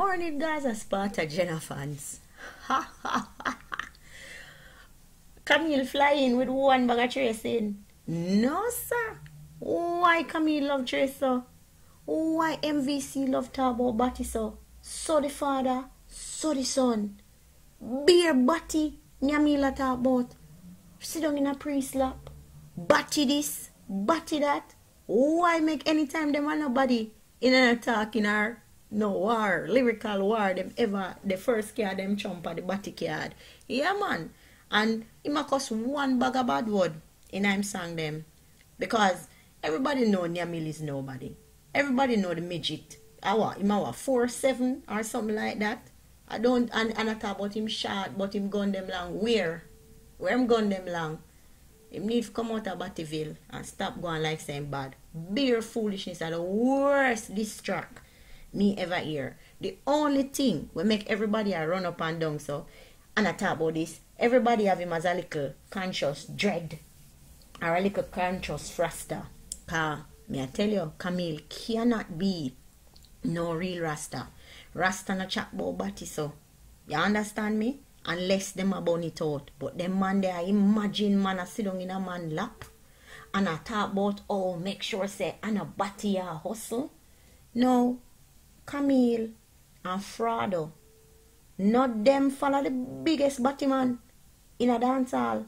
morning, guys. As part of Jenna fans. Cahmiel flying with one bag of tracing. No, sir. Why Cahmiel love tracer? Why MVC love talk about body so? So the father, so the son. Beer body, Jahmiel talk about. Sit down in a pre-slap. Body this, body that. Why make any time them and nobody in an attack in our no war, lyrical war, them ever the first card them chump at the body card. Yeah man. And it might cost one bag of bad word in I'm song them. Because everybody know Jahmiel is nobody. Everybody know the midget. Him 4'7" or something like that. I don't and I talk about him short, but him gun them long. Where him gun them long? Him need to come out of Battyville and stop going like saying bad. Bare foolishness are the worst diss track me ever hear. The only thing will make everybody a run up and down so, and I talk about this, everybody have him as a little conscious dread or a little conscious rasta. Cause me I tell you, Cahmiel cannot be no real rasta. Rasta no chat about batty so. You understand me? Unless them a burn it out. But them man there, imagine man a sit down in a man lap and I talk about make sure say and a batty a hustle. No, Cahmiel and Frado, not them follow the biggest batty man in a dance hall.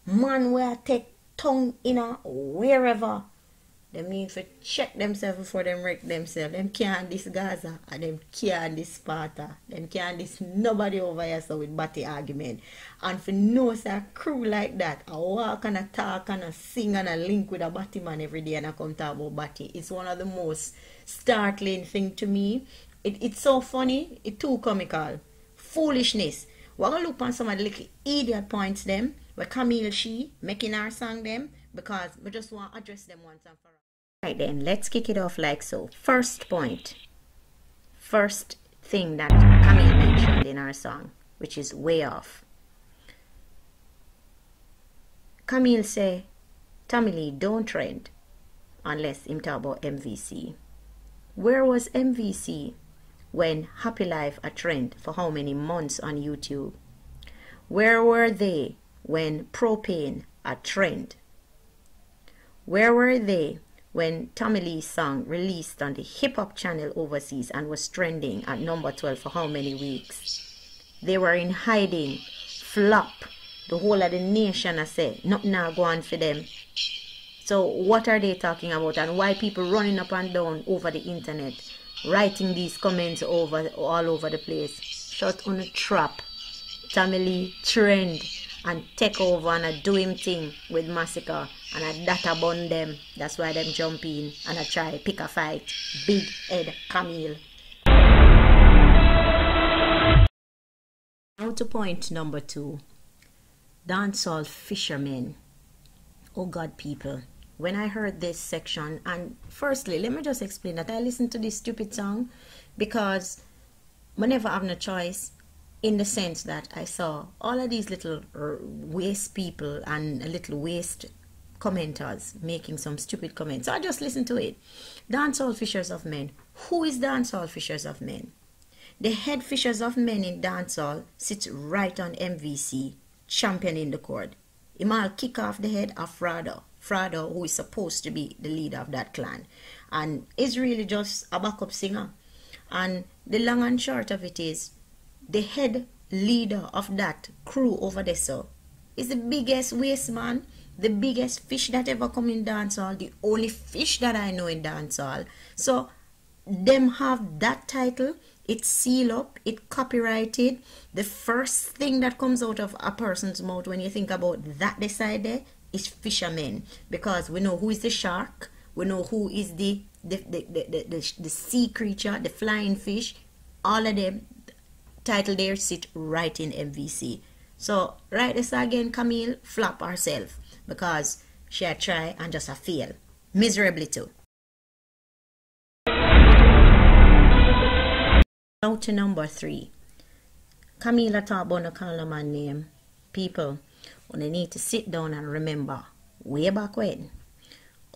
Man where take tongue in a wherever. Them need to check themselves before them wreck themselves. Them can't this Gaza and them can't this Sparta. Them can't this nobody over here so with batty argument. And for no say a crew like that, I walk and I talk and I sing and I link with a batty man every day and I come talk about batty. It's one of the most startling thing to me. It's so funny, it's too comical. Foolishness. We're gonna look on some of the little idiot points them where Cahmiel she making our song them because we just want to address them once and for all. Right then, let's kick it off like so. First point. First thing that Cahmiel mentioned in our song, which is way off. Cahmiel say, Tommy Lee don't trend unless him talk about MVC. Where was MVC when Happy Life a trend for how many months on YouTube? Where were they when Propane a trend? Where were they when Tommy Lee's song released on the hip-hop channel overseas and was trending at number 12 for how many weeks? They were in hiding, flop. The whole of the nation I say, nothing now go on for them. So what are they talking about and why people running up and down over the internet, writing these comments all over the place? Shut on a trap. Tommy Lee trend and take over and I do him thing with Massacre and I data bun them. That's why them jump in and I try pick a fight. Big head Cahmiel. Now to point number 2. Dancehall fishermen. Oh God, people. When I heard this section, and firstly, let me just explain that I listened to this stupid song because I never have no choice. In the sense that I saw all of these little waste people and little waste commenters making some stupid comments. So I just listened to it. Dancehall Fishers of Men. Who is Dancehall Fishers of Men? The head Fishers of Men in dancehall sits right on MVC, championing the chord. Imal kick off the head of Frado. Frado, who is supposed to be the leader of that clan. And is really just a backup singer. And the long and short of it is, the head leader of that crew over there so is the biggest waste man, the biggest fish that ever come in dancehall, the only fish that I know in dancehall. So them have that title, it's sealed up, it's copyrighted. The first thing that comes out of a person's mouth when you think about that side there is fishermen, because we know who is the shark, we know who is the sea creature, the flying fish. All of them title there sit right in MVC. So right this again, Cahmiel flop herself because she had try and just a fail miserably too. Now to number 3. Cahmiel talk about no call no man name. People, when they need to sit down and remember way back when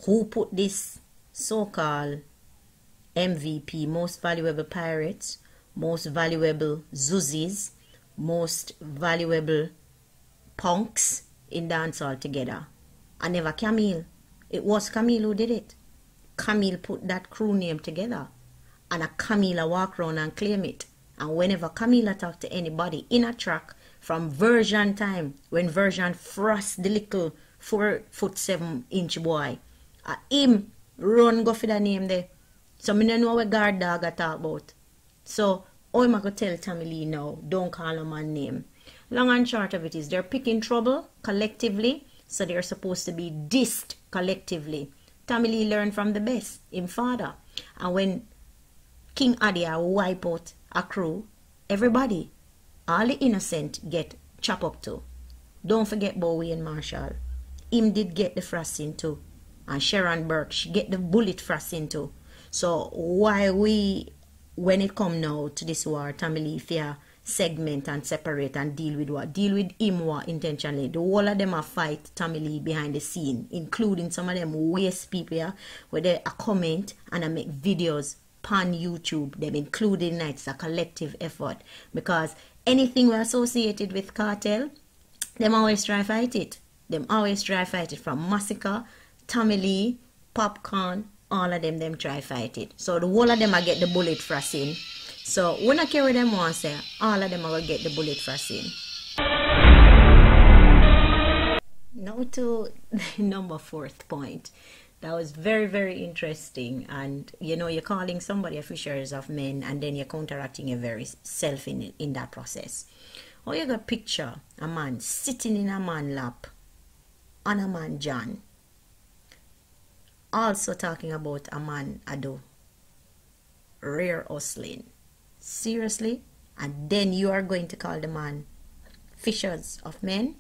who put this so-called MVP, most valuable pirates, most valuable Zuzis, most valuable punks in dancehall together. And never Cahmiel. It was Cahmiel who did it. Cahmiel put that crew name together. And a Cahmiel walk around and claim it. And whenever Cahmiel talk to anybody in a track, from Version time, when Version frost the little 4'7" boy, him run go for the name there. So me don't know what guard dog I talk about. So all I could tell Tommy Lee now, don't call him a name. Long and short of it is they're picking trouble collectively, so they're supposed to be dissed collectively. Tommy Lee learned from the best, him father. And when King Adia wipe out a crew, everybody, all the innocent get chopped up too. Don't forget Bowie and Marshall. Him did get the frosting too. And Sharon Burke, she get the bullet frosting too. So why we, when it come now to this war, Tommy Lee fear segment and separate and deal with what? Deal with him what intentionally. The whole of them are fight Tommy Lee behind the scene, including some of them waste people here, where they comment and I make videos on YouTube. Them including it's a collective effort. Because anything we associated with cartel, them always try fight it. Them always try fight it, from Massacre, Tommy Lee, Popcorn, all of them try fight it. So the whole of them I get the bullet frosting. So when I carry them one say, all of them are going to get the bullet frosting. Now to the number 4th point. That was very, very interesting. And you know, you're calling somebody a fishers of men, and then you're counteracting your very self in that process. Or you got picture a man sitting in a man lap on a man John. Also talking about a man Ado. Rare hustling. Seriously? And then you are going to call the man fishers of men?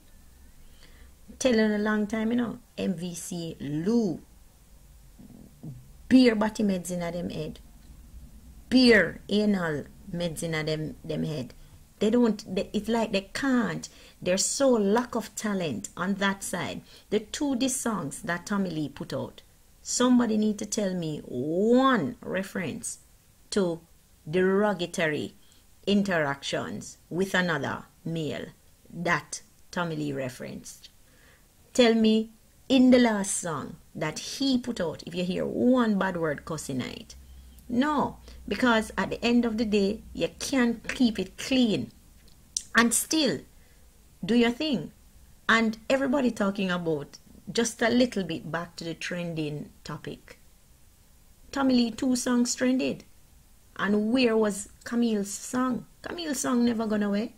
Telling a long time, you know, MVC, Lou, beer body meds in them head, beer anal meds in them head. They don't, it's like they can't. There's so lack of talent on that side. The 2 diss songs that Tommy Lee put out, somebody need to tell me one reference to derogatory interactions with another male that Tommy Lee referenced. Tell me in the last song that he put out, if you hear one bad word cussing it. No, because at the end of the day, you can't keep it clean and still do your thing. And everybody talking about just a little bit back to the trending topic. Tommy Lee 2 songs trended. And where was Cahmiel's song? Cahmiel's song never gone away.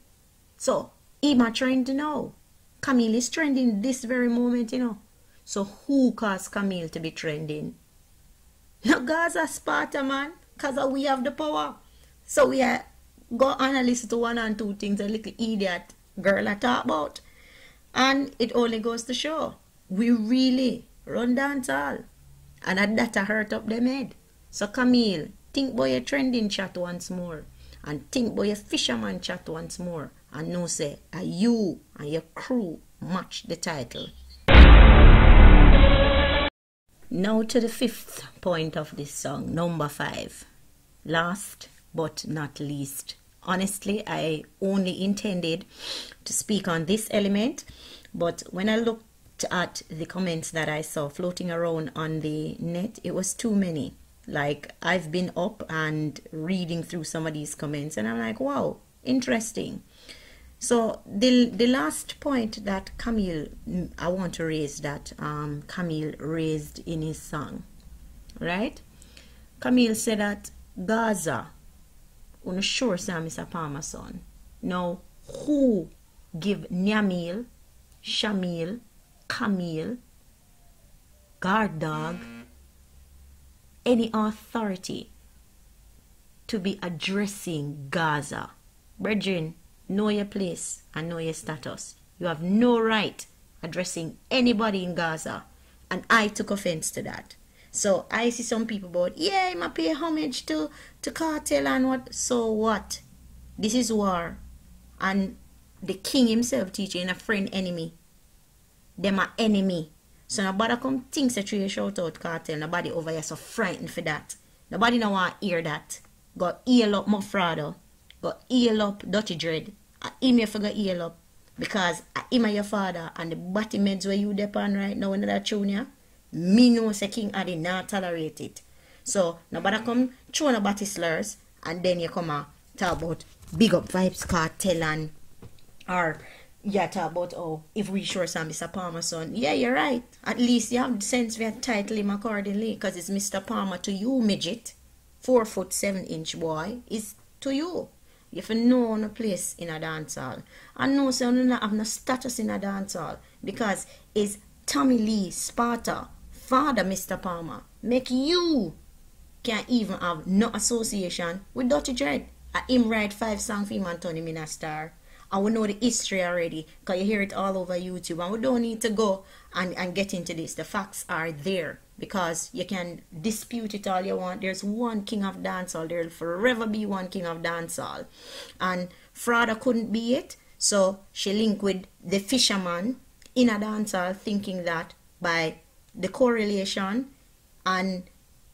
So, him a trend now. Cahmiel is trending this very moment, you know. So who caused Cahmiel to be trending? No, Gaza Sparta, man. Because we have the power. So we are go on and listen to 1 and 2 things a little idiot girl I talk about. And it only goes to show. We really run dancehall. And that hurt up them head. So Cahmiel, think about your trending chat once more. And think about your fisherman chat once more. And know say, you and your crew match the title. Now to the 5th point of this song, number 5. Last but not least. Honestly, I only intended to speak on this element, but when I looked at the comments that I saw floating around on the net, it was too many. Like, I've been up and reading through some of these comments, and I'm like, wow, interesting. So the last point that Cahmiel, I want to raise that Cahmiel raised in his song, right? Cahmiel said that Gaza, on a sure Sam is a Palmer son. Now, who give Jahmiel, Jahmiel, Cahmiel, guard dog, any authority to be addressing Gaza? Brethren, know your place and know your status. You have no right addressing anybody in Gaza. And I took offense to that. So I see some people about, yeah, I must pay homage to cartel and what. So what? This is war. And the king himself teaching a friend enemy. Them are enemy. So nobody come think that you shout out cartel. Nobody over here so frightened for that. Nobody no want to hear that. Got ear up more fraud. go heal up Dirty Dread. Him you figure heal up. Because him and your father and the body meds where you depend right now in that tune, yeah, me know say King Addy not tolerate it. So nobody come throw no body slurs and then you come and talk about big up Vibes Cartel and or yeah, talk about if we sure some Mr. Palmer son. Yeah, you're right. At least you have the sense we have title him accordingly because it's Mr. Palmer to you, midget. 4'7" boy is to you. You have to know on a place in a dance hall. And no, so you don't have no status in a dance hall because it's Tommy Lee Sparta, father Mr. Palmer, make you can't even have no association with Dirty Dread. Him write 5 songs for him and turn him in a star. And we know the history already because you hear it all over YouTube. And we don't need to go and get into this. The facts are there because you can dispute it all you want. There's one king of dancehall. There will forever be one king of dancehall. And Frada couldn't be it. So she linked with the fisherman in a dancehall thinking that by the correlation and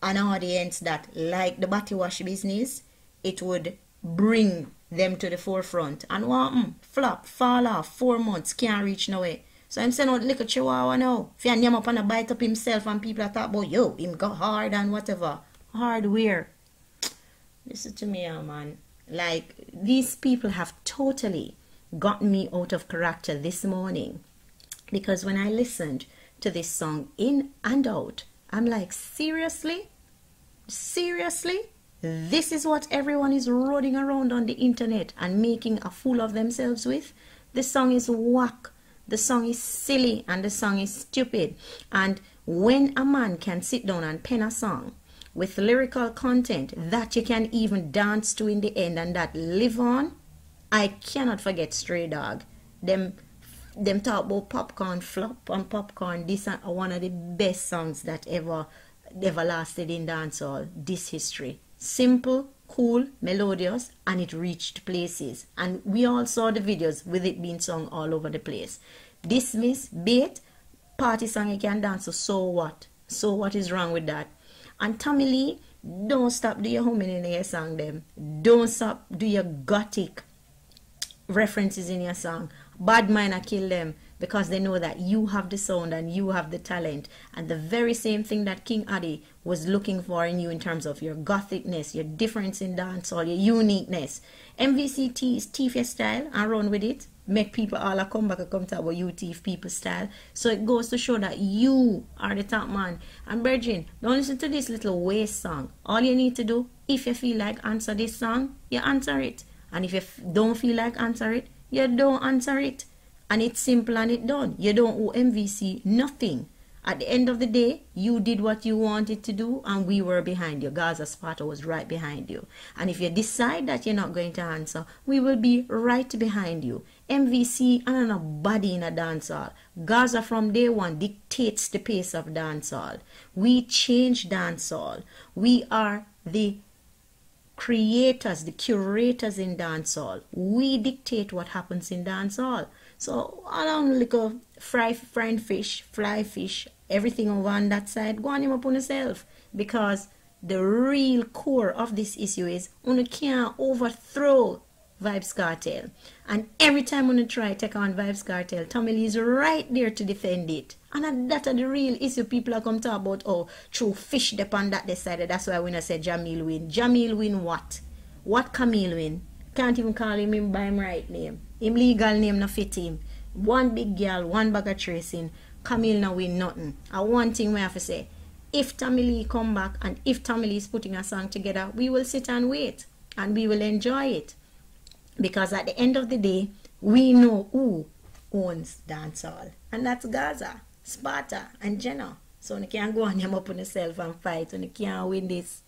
an audience that like the body wash business, it would bring them to the forefront. And what flop, fall off, 4 months, can't reach nowhere. So I'm saying out little chihuahua now. If you name up and bite up himself and people are talking about, yo, him go hard and whatever. Hardware. Listen to me, man. Like, these people have totally gotten me out of character this morning. Because when I listened to this song in and out, I'm like, seriously? Seriously? This is what everyone is rolling around on the internet and making a fool of themselves with? The song is whack. The song is silly and the song is stupid. And when a man can sit down and pen a song with lyrical content that you can even dance to in the end and that live on, I cannot forget Stray Dog. Them talk about popcorn flop and popcorn. This is one of the best songs that ever lasted in dancehall. This history. Simple, cool, melodious, and it reached places. And we all saw the videos with it being sung all over the place. Dismiss, bait, party song you can dance to, so what? So what is wrong with that? And Tommy Lee, don't stop do your humming in your song them. Don't stop do your gothic references in your song. Bad mind I kill them because they know that you have the sound and you have the talent, and the very same thing that King Addy was looking for in you in terms of your gothicness, your difference in dancehall, your uniqueness. MVC teeth your style and run with it. Make people all come back and come talk about you teeth people style. So it goes to show that you are the top man. And Virgin, don't listen to this little waste song. All you need to do, if you feel like answer this song, you answer it. And if you don't feel like answer it, you don't answer it. And it's simple and it's done. You don't owe MVC nothing. At the end of the day, you did what you wanted to do and we were behind you. Gaza Sparta was right behind you. And if you decide that you're not going to answer, we will be right behind you. MVC and nobody in a dancehall. Gaza from day one dictates the pace of dancehall. We change dancehall. We are the creators, the curators in dancehall. We dictate what happens in dancehall. So along like a frying fish, fly fish, everything over on that side, go on him upon yourself. Because the real core of this issue is you can't overthrow Vibes Cartel. And every time you try to take on Vibes Cartel, Tommy Lee is right there to defend it. And that's the real issue people are come talk about, oh, through fish depend that decided. That's why when I said Jahmiel win. Jahmiel win what? What Cahmiel win? Can't even call him by him right name. Him legal name no fit him. One big girl, one bag of tracing. Cahmiel no win nothing. And one thing we have to say, if Tommy Lee come back and if Tommy Lee is putting a song together, we will sit and wait. And we will enjoy it. Because at the end of the day, we know who owns dancehall. And that's Gaza, Sparta, and Jenna. So you can't go on him up on yourself and fight and you can't win this.